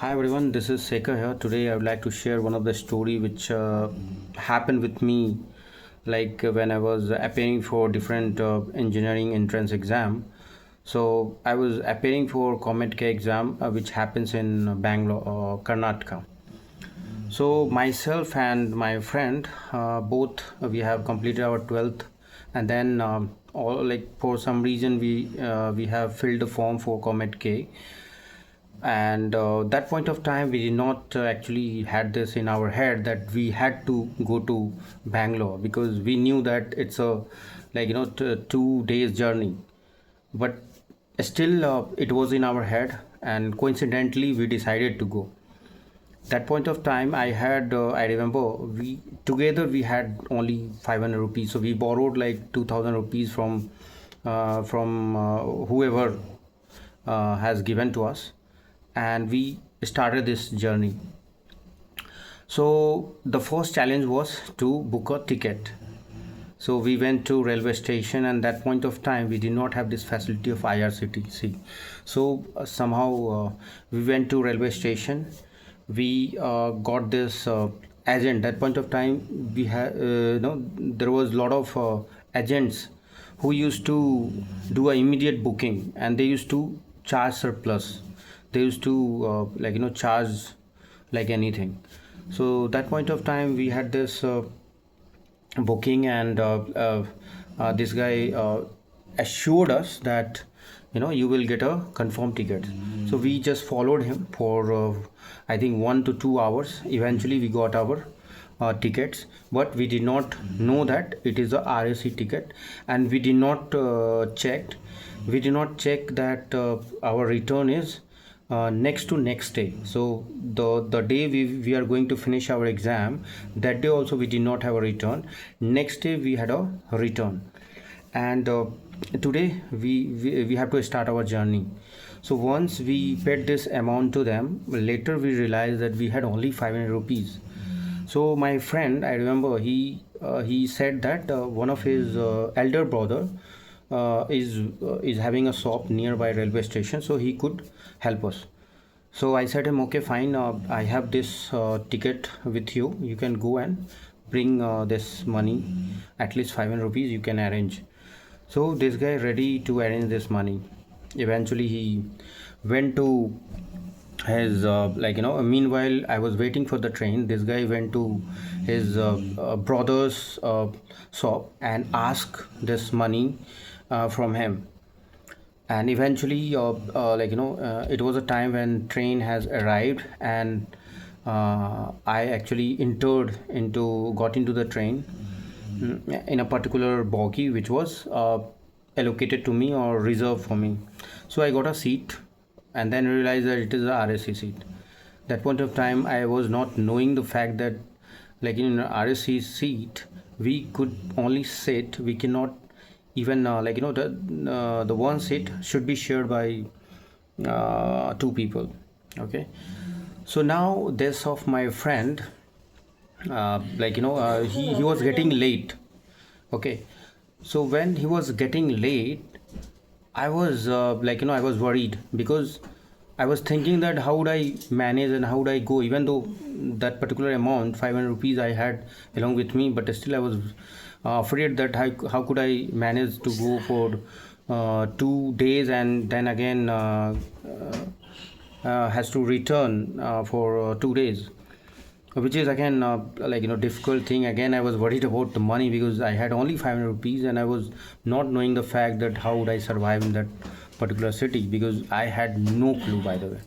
Hi everyone, this is Sekhar here. Today I would like to share one of the story which happened with me when I was appearing for different engineering entrance exam. So I was appearing for COMED K exam which happens in Bangalore, Karnataka. So myself and my friend both we have completed our 12th, and then all for some reason we have filled the form for COMED K. And that point of time we did not actually had this in our head that we had to go to Bangalore, because we knew that it's a 2 days journey. But still it was in our head, and coincidentally we decided to go. That point of time I remember we had only 500 rupees, so we borrowed like 2000 rupees from whoever has given to us, and we started this journey. So the first challenge was to book a ticket. So we went to railway station, and that point of time we did not have this facility of IRCTC. So somehow we went to railway station. We got this agent. That point of time we had there was a lot of agents who used to do a immediate booking, and they used to charge surplus. They used to charge like anything. So that point of time we had this booking, and this guy assured us that you will get a confirmed ticket. So we just followed him for I think 1 to 2 hours. Eventually we got our tickets, but we did not know that it is a RAC ticket, and we did not check that our return is next to next day. So the day we are going to finish our exam, that day also we did not have a return. Next day we had a return, and today we have to start our journey. So once we paid this amount to them, later we realized that we had only 500 rupees. So my friend, I remember, he said that one of his elder brother is having a shop nearby railway station, so he could help us. So I said him, okay, fine, I have this ticket with you. You can go and bring this money, at least 500 rupees you can arrange. So this guy ready to arrange this money. Eventually he went to his meanwhile I was waiting for the train. This guy went to his brother's shop and asked this money from him. And eventually it was a time when train has arrived, and I actually got into the train in a particular bogie which was allocated to me or reserved for me. So I got a seat, and then realized that it is a RSC seat. That point of time I was not knowing the fact that in an RSC seat we could only sit, we cannot even the one seat should be shared by two people. Okay, so now this of my friend he was getting late. Okay, so when he was getting late, I was I was worried, because I was thinking that how would I manage and how would I go, even though that particular amount 500 rupees I had along with me, but still I was afraid that how could I manage to go for 2 days, and then again has to return for 2 days, which is again difficult thing. Again I was worried about the money, because I had only 500 rupees, and I was not knowing the fact that how would I survive in that particular city, because I had no clue. By the way,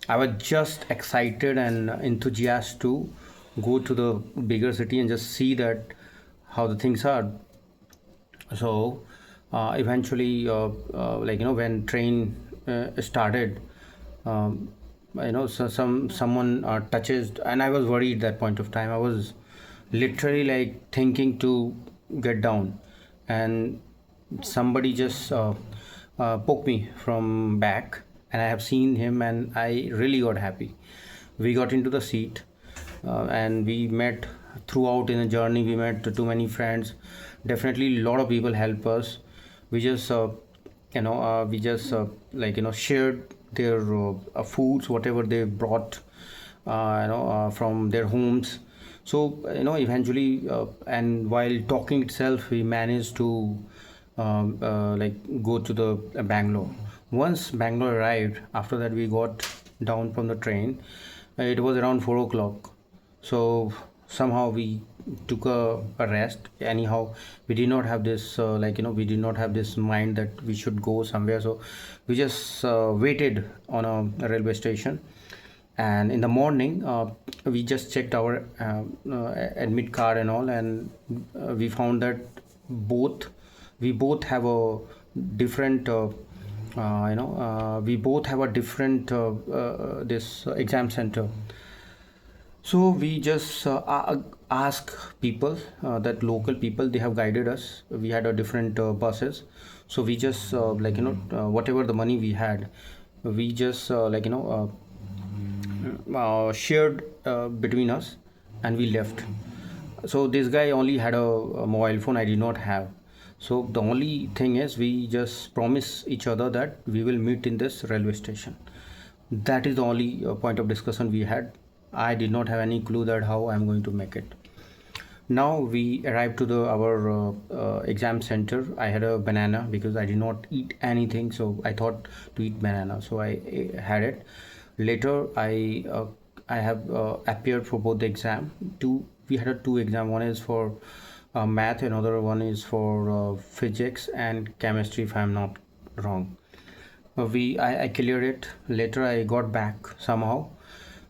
I was just excited and enthusiastic to go to the bigger city and just see that how the things are. So eventually when train started, so someone touches, and I was worried. That point of time I was literally like thinking to get down, and somebody just poked me from back, and I have seen him, and I really got happy. We got into the seat, and we met throughout in the journey. We met too many friends. Definitely a lot of people help us. We just shared their foods, whatever they brought, from their homes. So eventually, and while talking itself, we managed to go to the Bangalore. Once Bangalore arrived, after that we got down from the train. It was around 4 o'clock. So somehow we took a rest. Anyhow, we did not have this we did not have this mind that we should go somewhere. So we just waited on a railway station, and in the morning we just checked our admit card and all, and we found that both we both have a different we both have a different this exam center. So we just ask people, that local people, they have guided us. We had a different buses. So we just whatever the money we had, we just shared between us, and we left. So this guy only had a mobile phone, I did not have. So the only thing is, we just promise each other that we will meet in this railway station. That is the only point of discussion we had. I did not have any clue that how I'm going to make it. Now we arrived to the our exam center. I had a banana because I did not eat anything, so I thought to eat banana, so I had it. Later I have appeared for both the exam. We had a two exam. One is for math, another one is for physics and chemistry, if I'm not wrong. I cleared it. Later I got back somehow.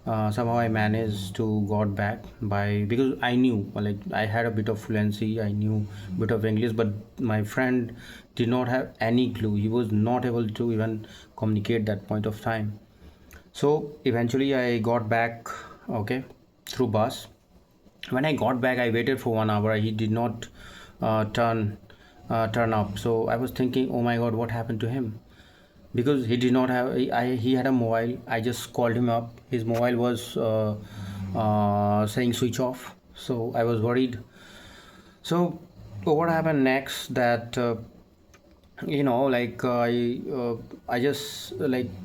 Somehow I managed to got back by, because I knew, like, I had a bit of fluency, I knew a bit of English, but my friend did not have any clue. He was not able to even communicate that point of time. So eventually I got back, okay, through bus. When I got back, I waited for 1 hour. He did not turn up. So I was thinking, oh my God, what happened to him? Because he did not have, he had a mobile. I just called him up. His mobile was saying switch off. So I was worried. So what happened next? That I just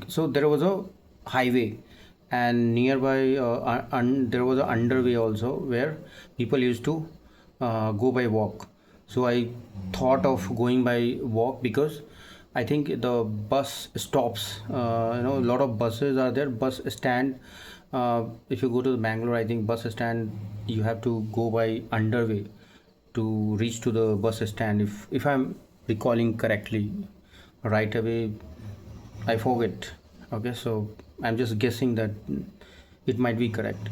so there was a highway, and nearby there was an underway also, where people used to go by walk. So I thought of going by walk, because I think the bus stops, a lot of buses are there, bus stand. If you go to the Bangalore, I think bus stand, you have to go by underway to reach to the bus stand, if I'm recalling correctly. Right away I forget. Okay, so I'm just guessing that it might be correct.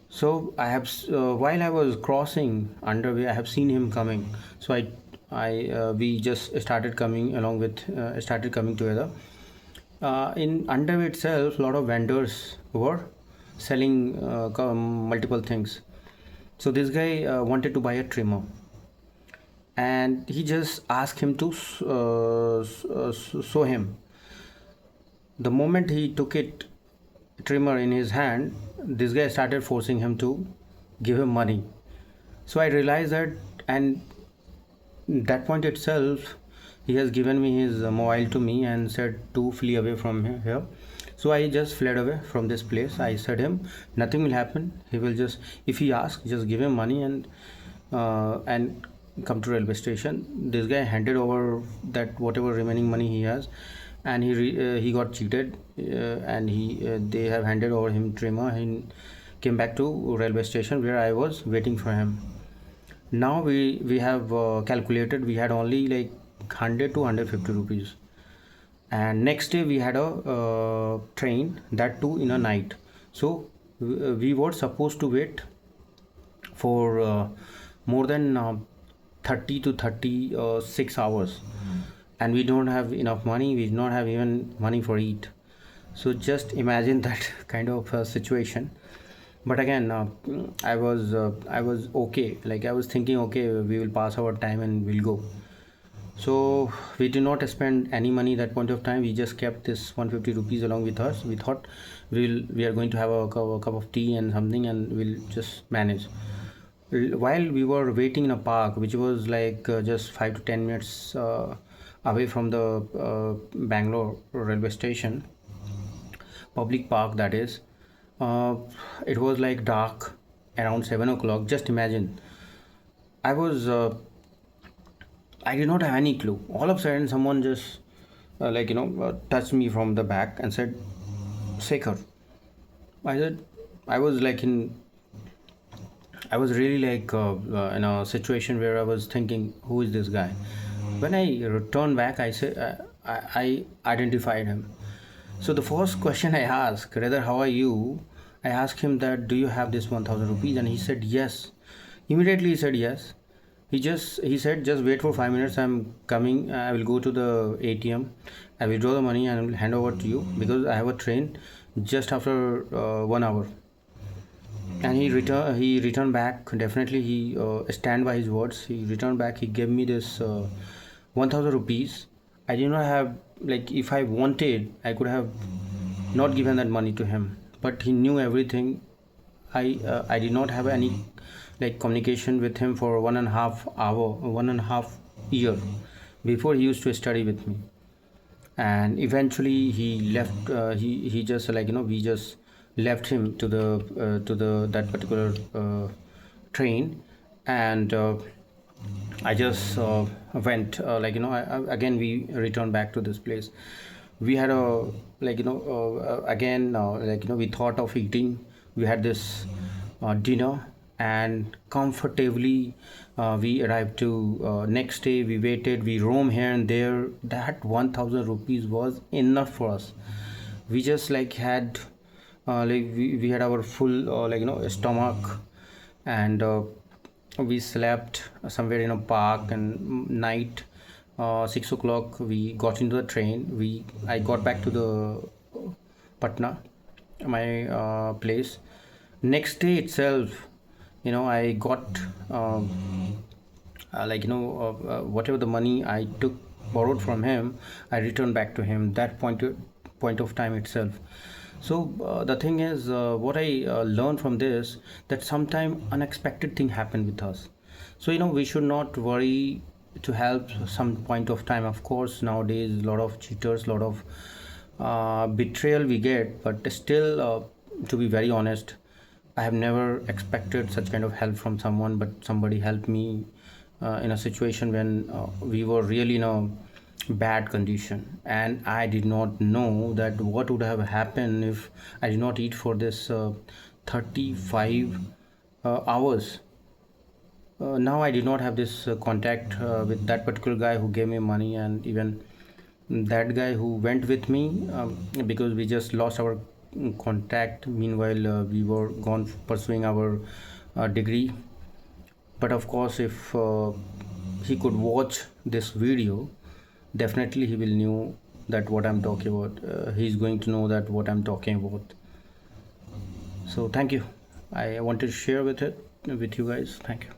So I have while I was crossing underway, I have seen him coming. So I we just started coming along with started coming together. In underway itself, a lot of vendors were selling multiple things. So this guy wanted to buy a trimmer, and he just asked him to show him. The moment he took it trimmer in his hand, this guy started forcing him to give him money. So I realized that, and that point itself, he has given me his mobile to me and said to flee away from here. So I just fled away from this place. I said him, nothing will happen. He will just, if he asks, just give him money, and come to railway station. This guy handed over that whatever remaining money he has, and he got cheated, and they have handed over him trimmer. He came back to railway station, where I was waiting for him. Now we have calculated, we had only like 100 to 150 rupees, and next day we had a train, that too in a night. So we were supposed to wait for more than 30 to 36 hours, and we don't have enough money, we do not have even money for eat. So just imagine that kind of situation. But again, I was okay, like I was thinking, okay, we will pass our time and we'll go. So we did not spend any money that point of time. We just kept this 150 rupees along with us. We thought we are going to have a cup of tea and something, and we'll just manage. While we were waiting in a park, which was like just 5 to 10 minutes away from the Bangalore railway station, public park, that is. uh, it was like dark around 7 o'clock. Just imagine, I was I did not have any clue. All of a sudden someone just touched me from the back and said, Sekhar. I said, I was like in I was really in a situation where I was thinking, who is this guy? When I returned back, I said, I identified him. So the first question I asked, rather, how are you? I asked him that, do you have this 1,000 rupees? And he said, yes. Immediately he said yes. He said, just wait for 5 minutes. I'm coming. I will go to the ATM. I will draw the money and I will hand over to you because I have a train just after 1 hour. And he returned back. Definitely he stand by his words. He returned back. He gave me this 1,000 rupees. I did not have, like, if I wanted I could have not given that money to him, but he knew everything. I did not have any like communication with him for 1.5 hour, 1.5 year before he used to study with me. And eventually he left. He just we just left him to the that particular train. And I just went again we returned back to this place. We had a again we thought of eating. We had this dinner, and comfortably we arrived to next day. We waited, we roam here and there. That 1,000 rupees was enough for us. We just had we had our full stomach. And we slept somewhere in a park. And night 6 o'clock we got into the train. I got back to the Patna, my place. Next day itself, I got whatever the money I took borrowed from him, I returned back to him that point of time itself. So the thing is, what I learned from this, that sometime unexpected thing happen with us. So we should not worry to help some point of time. Of course, nowadays a lot of cheaters, a lot of betrayal we get, but still, to be very honest, I have never expected such kind of help from someone, but somebody helped me in a situation when we were really in a bad condition. And I did not know that what would have happened if I did not eat for this 35 hours. Now I did not have this contact with that particular guy who gave me money, and even that guy who went with me, because we just lost our contact. Meanwhile, we were gone pursuing our degree. But of course, if he could watch this video, definitely he will know that what I'm talking about. He's going to know that what I'm talking about. So thank you. I wanted to share with you guys. Thank you.